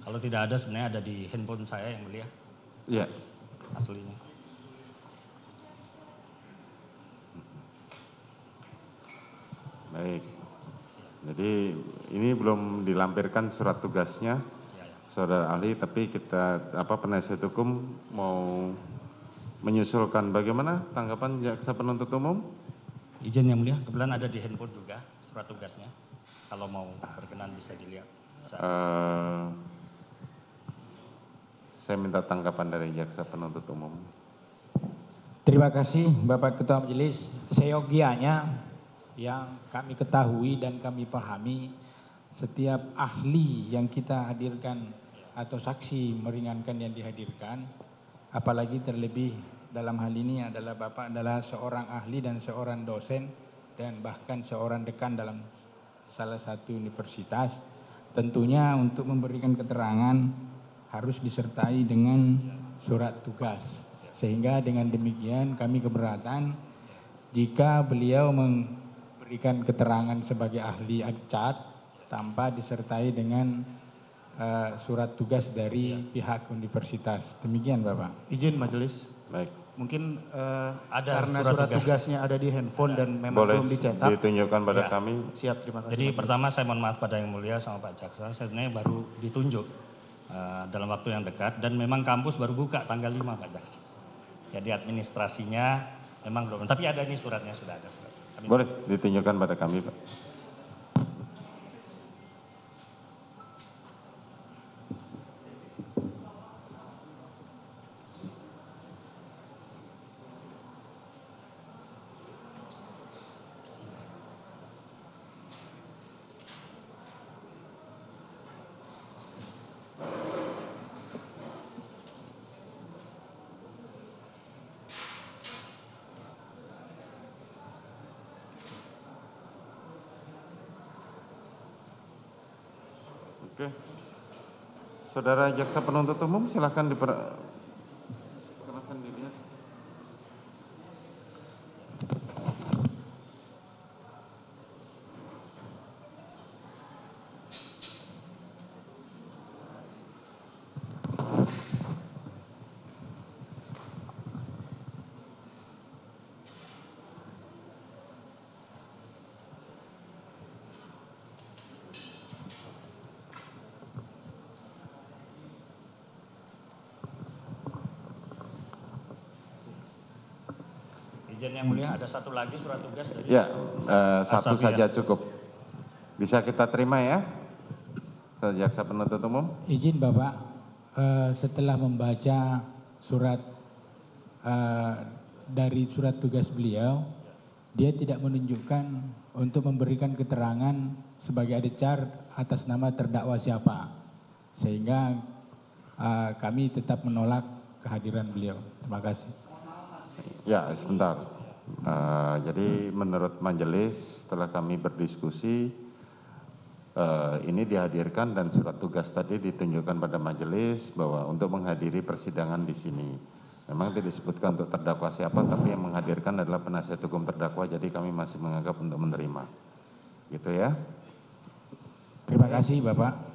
Kalau tidak ada sebenarnya ada di handphone saya yang mulia. Iya. Aslinya. Baik. Jadi ini belum dilampirkan surat tugasnya, saudara ahli, tapi kita penasihat hukum mau menyusulkan bagaimana tanggapan jaksa penuntut umum? Izin yang mulia, kebetulan ada di handphone juga surat tugasnya. Kalau mau berkenan bisa dilihat. Saya minta tanggapan dari jaksa penuntut umum. Terima kasih Bapak Ketua Majelis. Seyogianya yang kami ketahui dan kami pahami, setiap ahli yang kita hadirkan atau saksi meringankan yang dihadirkan, apalagi terlebih dalam hal ini adalah Bapak adalah seorang ahli dan seorang dosen dan bahkan seorang dekan dalam salah satu universitas, tentunya untuk memberikan keterangan harus disertai dengan surat tugas. Sehingga dengan demikian kami keberatan jika beliau memberikan keterangan sebagai ahli cat tanpa disertai dengan surat tugas dari pihak universitas. Demikian Bapak. Izin majelis. Baik. Mungkin ada karena surat tugasnya ada di handphone dan memang boleh belum dicetak. ditunjukkan pada Ya. kami. Siap, terima kasih. Jadi majelis. pertama saya mohon maaf pada yang mulia sama Pak Jaksa, sebenarnya baru ditunjuk dalam waktu yang dekat dan memang kampus baru buka tanggal 5 Pak Jaksa. Jadi administrasinya memang belum, tapi ada ini suratnya sudah ada. Boleh ditunjukkan pada kami, Pak. Oke. Saudara jaksa penuntut umum silakan perkenalkan dirinya. Izin yang mulia, ada satu lagi surat tugas dari Ya, satu Asafia. saja cukup. Bisa kita terima ya, jaksa penuntut umum. Izin Bapak, setelah membaca surat dari surat tugas beliau, dia tidak menunjukkan untuk memberikan keterangan sebagai adecar atas nama terdakwa siapa, sehingga kami tetap menolak kehadiran beliau. Terima kasih. Ya, sebentar. Jadi menurut majelis setelah kami berdiskusi, ini dihadirkan dan surat tugas tadi ditunjukkan pada majelis bahwa untuk menghadiri persidangan di sini. Memang tidak disebutkan untuk terdakwa siapa, tapi yang menghadirkan adalah penasihat hukum terdakwa, jadi kami masih menganggap untuk menerima. Gitu ya. Terima kasih Bapak.